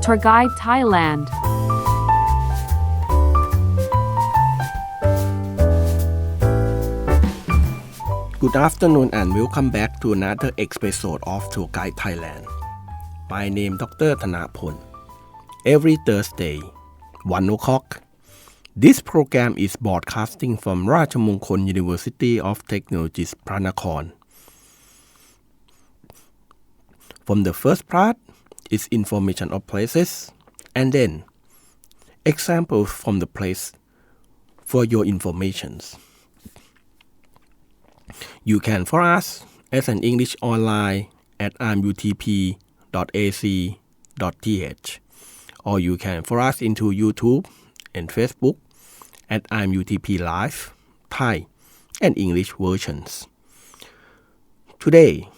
Tour Guide Thailand. Good afternoon and welcome back to another episode of Tour Guide Thailand. My name Dr. Thanapol. Every Thursday, 1 o'clock, this program is broadcasting from Rajamongkol University of Technology, Pranakon. From the first part is information of places, and then examples from the place for your informations. You can follow us as an English online at imutp.ac.th, or you can follow us into YouTube and Facebook at imutp Live, Thai and English versions. Today,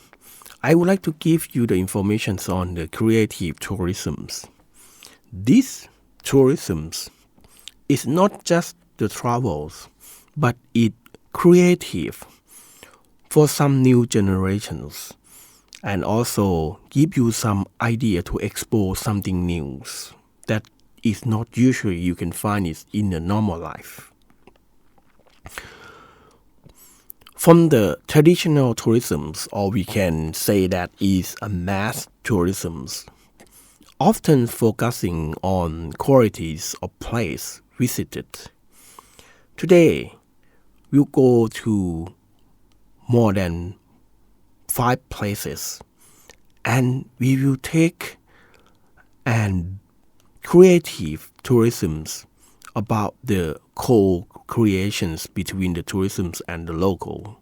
I would like to give you the information on the creative tourism. This tourism is not just the travels, but it creative for some new generations and also give you some idea to explore something new that is not usually you can find it in the normal life. From the traditional tourism, or we can say that is a mass tourism, often focusing on qualities of place visited. Today, we'll go to more than 5 places, and we will take an creative tourism about the co-creations between the tourism and the local.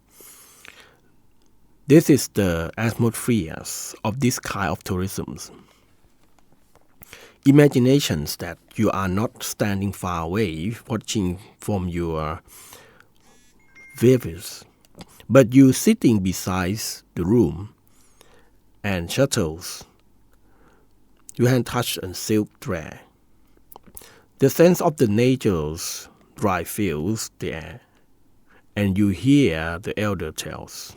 This is the atmosphere of this kind of tourism. Imaginations that you are not standing far away watching from your views, but you sitting beside the room and shuttles. You can touch a silk thread. The sense of the nature's dry fills the air, and you hear the elder tales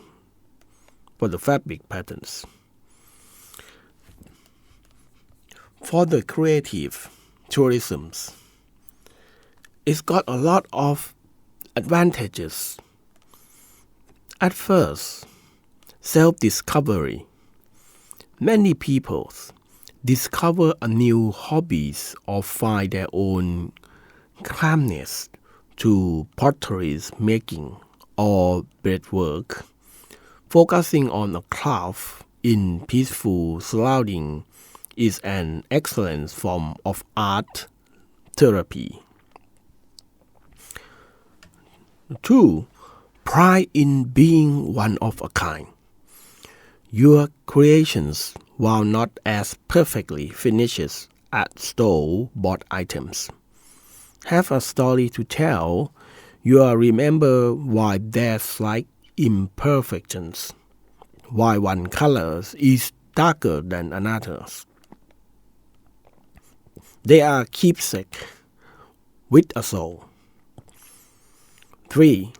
for the fabric patterns. For the creative tourism, it's got a lot of advantages. At first, self-discovery. Many people discover a new hobbies or find their own calmness to pottery making or breathwork. Focusing on a craft in peaceful surrounding is an excellent form of art therapy. 2. Pride in being one of a kind. Your creations, while not as perfectly finished as store-bought items, have a story to tell. You will remember why there's slight imperfections, why one color is darker than another's. They are keepsake with a soul. 3.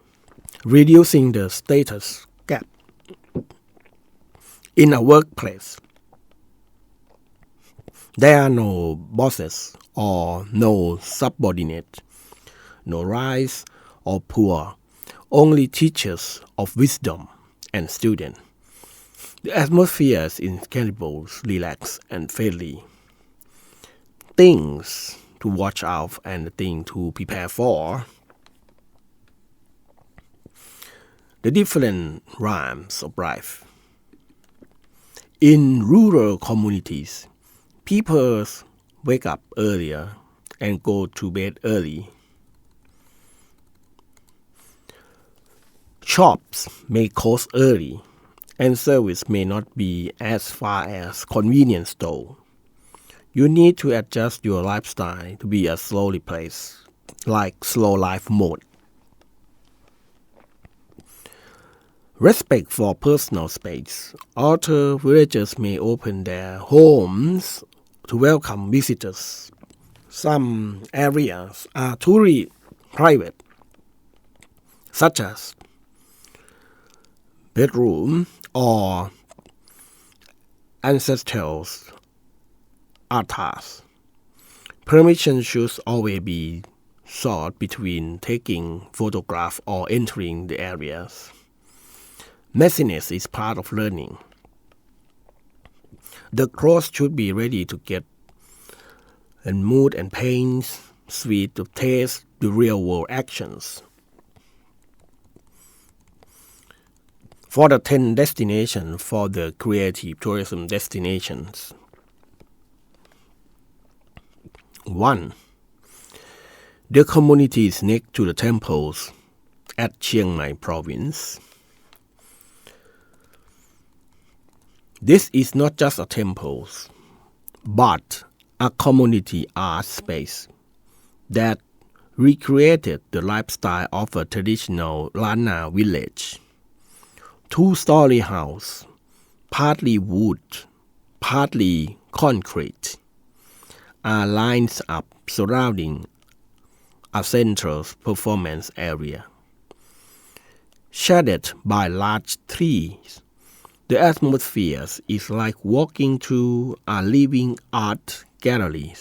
Reducing the status gap. In a workplace, there are no bosses or no subordinate, no rise or poor, only teachers of wisdom and students. The atmosphere is incredible, relaxed and friendly. Things to watch out and things to prepare for. The different rhymes of life. In rural communities, people wake up earlier and go to bed early. Shops may close early, and service may not be as far as convenience store. You need to adjust your lifestyle to be a slowly pace, like slow life mode. Respect for personal space. Other villagers may open their homes to welcome visitors. Some areas are truly private, such as bedroom or ancestral arthas. Permission should always be sought between taking photographs or entering the areas. Messiness is part of learning. The clothes should be ready to get and mood and paints, sweet to taste the real world actions. For the 10 destinations for the creative tourism destinations. 1. The communities next to the temples at Chiang Mai province. This is not just a temple, but a community art space that recreated the lifestyle of a traditional Lana village. 2-story house, partly wood, partly concrete, are lined up surrounding a central performance area. Shaded by large trees, the atmosphere is like walking through a living art gallery.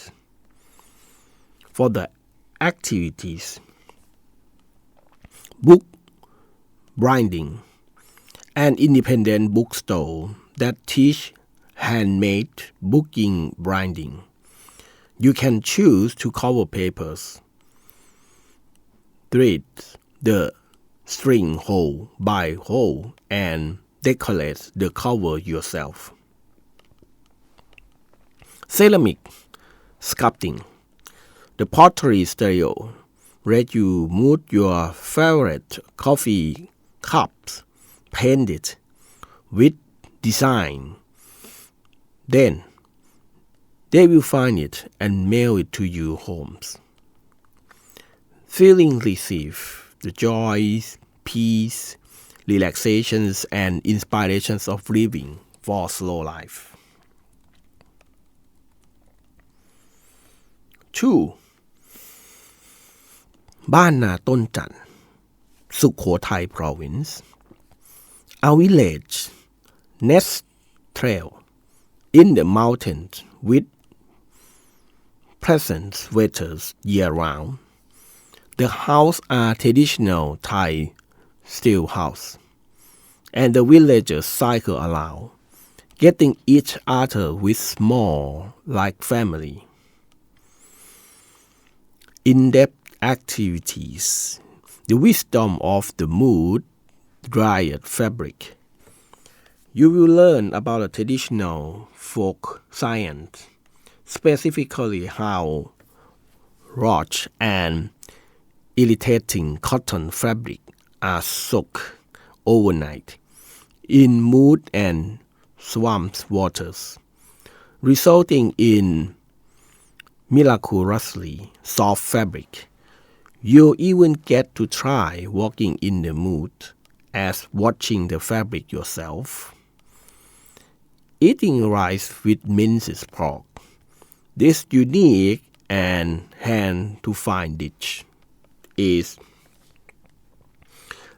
For the activities, book binding, an independent bookstore that teach handmade booking binding. You can choose to cover papers, thread the string hole by hole, and decorate the cover yourself. Ceramic sculpting. The pottery studio let you mold your favorite coffee cups, paint it with design. Then they will find it and mail it to your homes. Feeling receive the joys, peace, relaxations, and inspirations of living for slow life. 2. บ้านนาต้นจันทร์ Sukhothai province. A village nest trail in the mountains with pleasant weather year round. The houses are traditional Thai steel house, and the villagers cycle around, getting each other with small like family. In-depth activities, the wisdom of the mood dried fabric. You will learn about a traditional folk science, specifically how rough and irritating cotton fabric are soaked overnight in mud and swamp waters, resulting in miraculously soft fabric. You'll even get to try walking in the mud as watching the fabric yourself. Eating rice with minced pork. This unique and hand-to-find dish is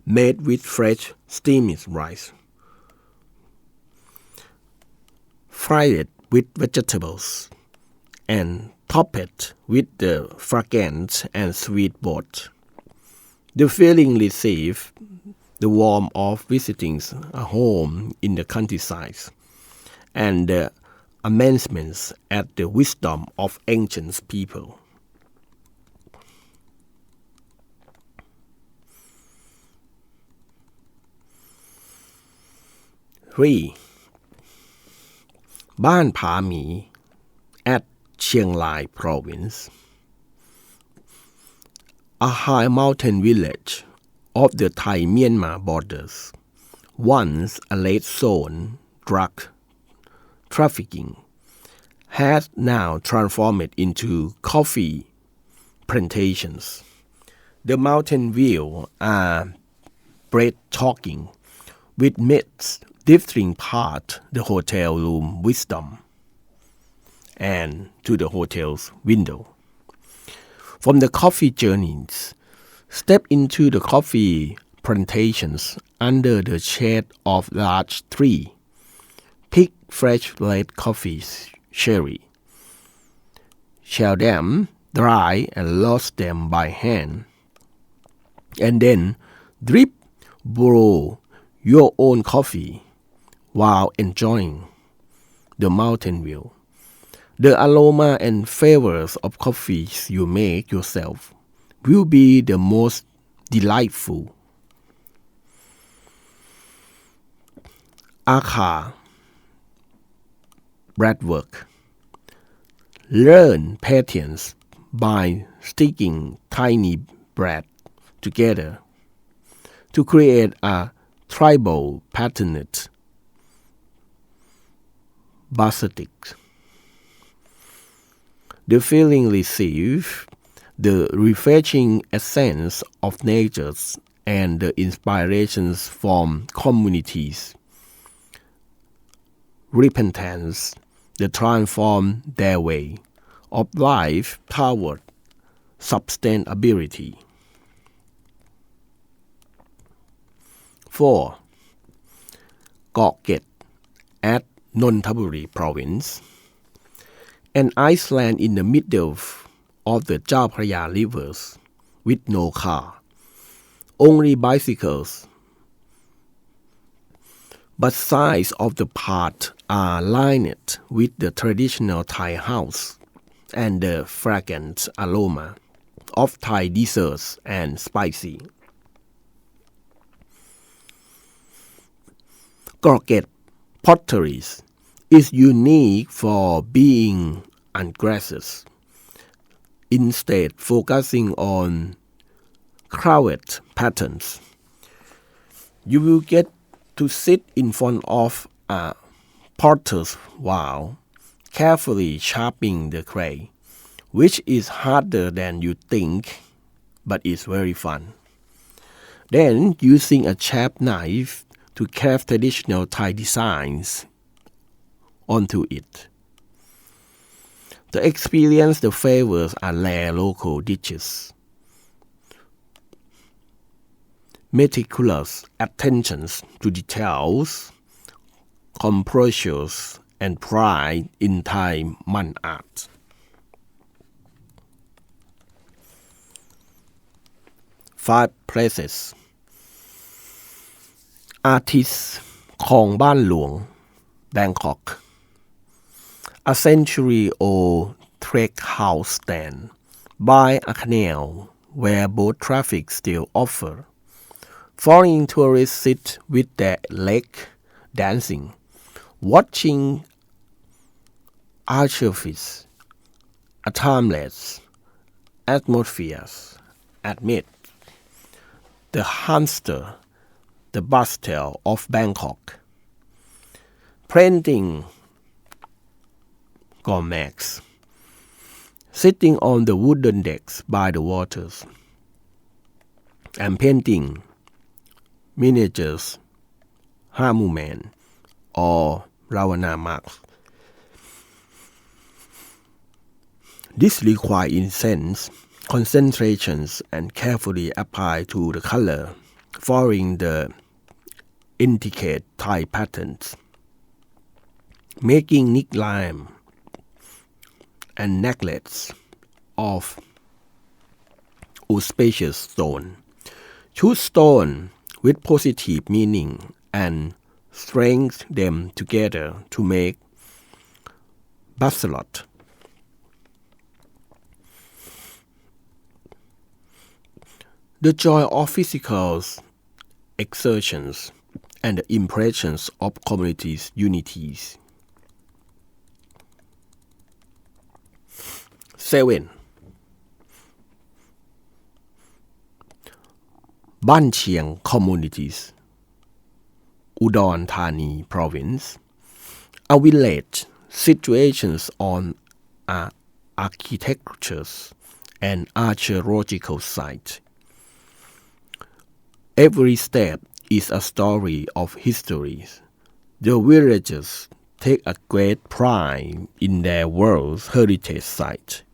made with fresh steamed rice, fried with vegetables, and topped with the fragrant and sweet broth. The feeling received the warmth of visiting a home in the countryside and the amazement at the wisdom of ancient people. 3. บ้านผาหมี at Chiang Mai province. A high mountain village of the Thai-Myanmar borders, once a red zone drug trafficking, has now transformed into coffee plantations. The mountain views are breathtaking, with myths drifting past the hotel room wisdom and to the hotel's window. From the coffee journeys, step into the coffee plantations under the shade of large tree. Pick fresh red coffee cherry, shell them, dry and roast them by hand, and then drip brew your own coffee while enjoying the mountain view. The aroma and flavors of coffees you make yourself will be the most delightful. Akha breadwork. Learn patience by sticking tiny bread together to create a tribal patterned basket. The feeling receives the refreshing essence of nature and the inspirations from communities. Repentance, the transform their way of life toward sustainability. 4. เกาะเกร็ด at Nonthaburi province, an island in the middle of the Chao Phraya rivers with no car, only bicycles. But sides of the path are lined with the traditional Thai house and the fragrant aroma of Thai desserts and spicy. เกาะเกร็ด potteries is unique for being ungracious, instead focusing on carved patterns. You will get to sit in front of a potter's wheel, carefully sharpening the clay, which is harder than you think, but is very fun. Then using a sharp knife to carve traditional Thai designs onto it. To experience the flavors and rare local dishes. Meticulous attentions to details, composure and pride in Thai man art. 5 places. Artists ของบ้านหลวง Bangkok, a century-old trek house stand by a canal where boat traffic still offer. Foreign tourists sit with their legs dancing, watching artifice, a timeless atmosphere amid the hamster, the bustle of Bangkok. Painting gourmets, sitting on the wooden decks by the waters, and painting miniatures, Hanuman or Ravana marks. This requires intense concentrations and carefully apply to the color, following the intricate Thai patterns, making neckline and necklets of auspicious stone. Choose stone with positive meaning and strengthen them together to make bracelet. The joy of physical exertions and the impressions of community's unities. 7. บ้านเชียง communities, Udon Thani province, a village situated on an architectural and archaeological site. Every step is a story of history. The villagers take a great pride in their World Heritage Site.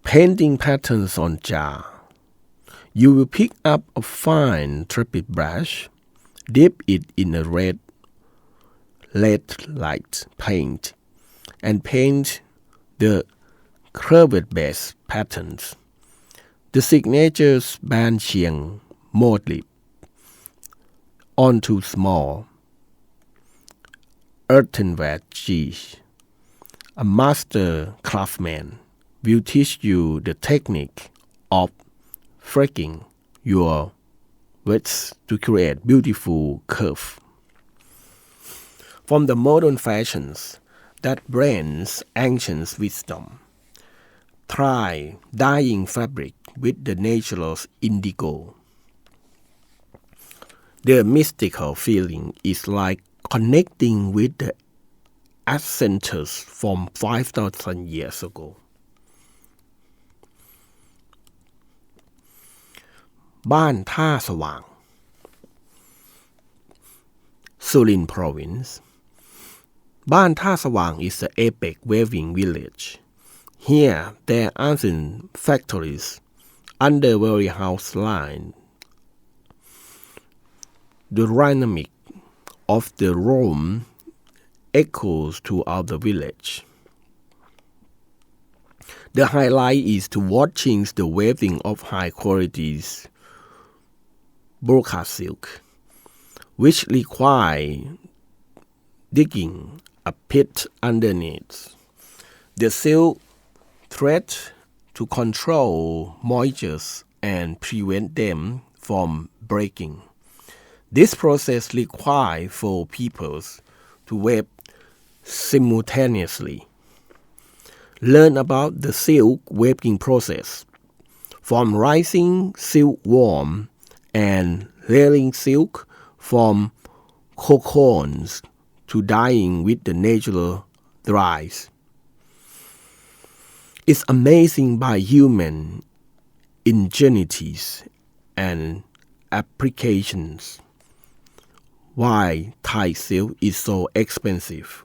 Painting patterns on jar. You will pick up a fine trapeze brush, dip it in a red light paint, and paint the curved-based patterns. The signature Banqiang motif onto small earthenware dish. A master craftsman will teach you the technique of freaking your weights to create beautiful curve. From the modern fashions that blends ancient wisdom, try dyeing fabric with the natural indigo. The mystical feeling is like connecting with the ancestors from 5,000 years ago. บ้านท่าสว่าง Surin Province. บ้านท่าสว่าง is an epic weaving village. Here there aren't factories under warehouse line. The dynamic of the roam echoes throughout the village. The highlight is to watching the weaving of high quality broca silk, which require digging a pit underneath the silk thread to control moisture and prevent them from breaking. This process requires 4 people to weave simultaneously. Learn about the silk weaving process, from rising silkworm and layering silk from cocoons to dyeing with the natural dyes. It's amazing by human ingenuity and applications why Thai silk is so expensive.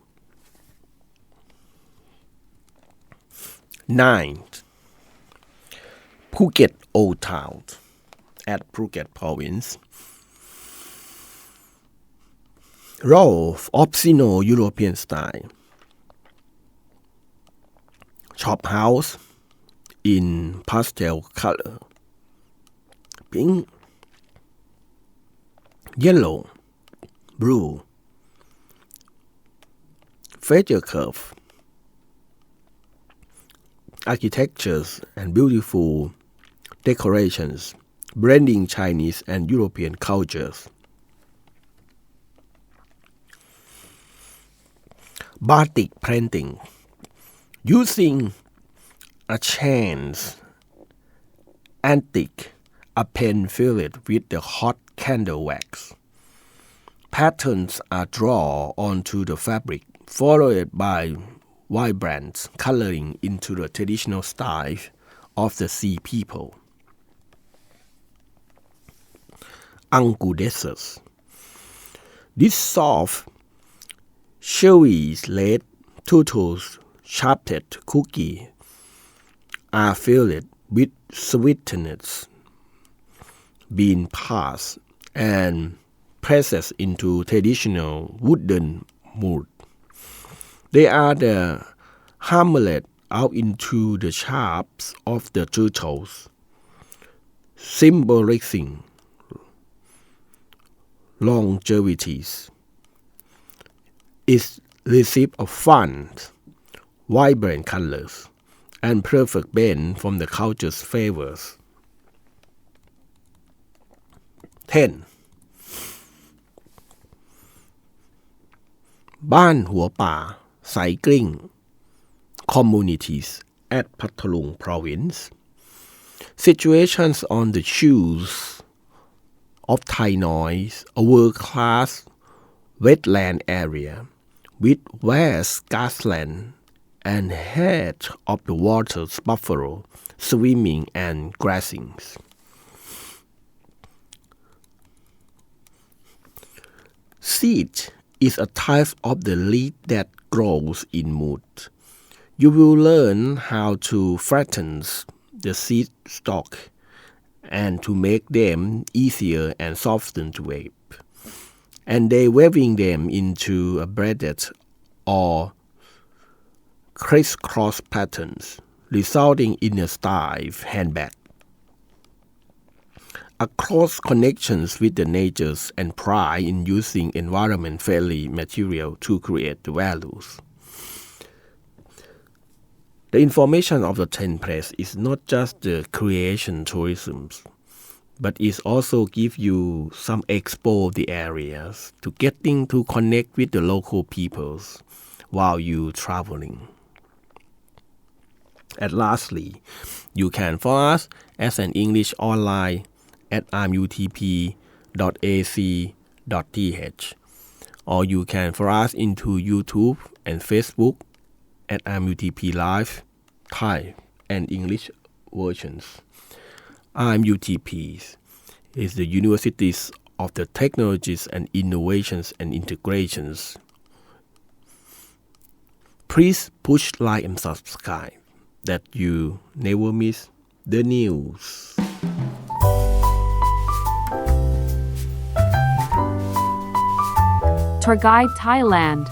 9. Phuket Old Town at Phuket Province. Row of Sino-European style shop house in pastel color, pink, yellow, blue, feature curve, architectures and beautiful decorations blending Chinese and European cultures. Batik printing using a chance antique, a pen filled with the hot candle wax. Patterns are drawn onto the fabric, followed by vibrant coloring into the traditional style of the Sea people. Angudesses. This soft, chewy red turtles shaped cookie are filled with sweetness, being passed and pressed into traditional wooden mold. They are the hammered out into the shapes of the turtles, symbolizing longevity. It receives a fun, vibrant colors and perfect blend from the culture's flavors. 10. บ้านหัวป่า Cycling communities at Pathalung Province. Situations on the shores of Thai Noise, a world-class wetland area with vast grassland and head of the water's buffalo swimming and grazing. Seed is a type of the leaf that grows in mud. You will learn how to flatten the seed stalk and to make them easier and softer to weave, and they weaving them into a braided or crisscross patterns, resulting in a style handbag. A close connections with the natures and pride in using environment-friendly material to create the values. The information of the 10 place is not just the creation tourism, but it also give you some expo the areas to getting to connect with the local peoples while you traveling. And lastly, you can follow us as an English online at imutp.ac.th, or you can follow us into YouTube and Facebook at IMUTP Live, Thai and English versions. IMUTP is the Universities of the Technologies and Innovations and Integrations. Please push like and subscribe that you never miss the news. Tour Guide Thailand.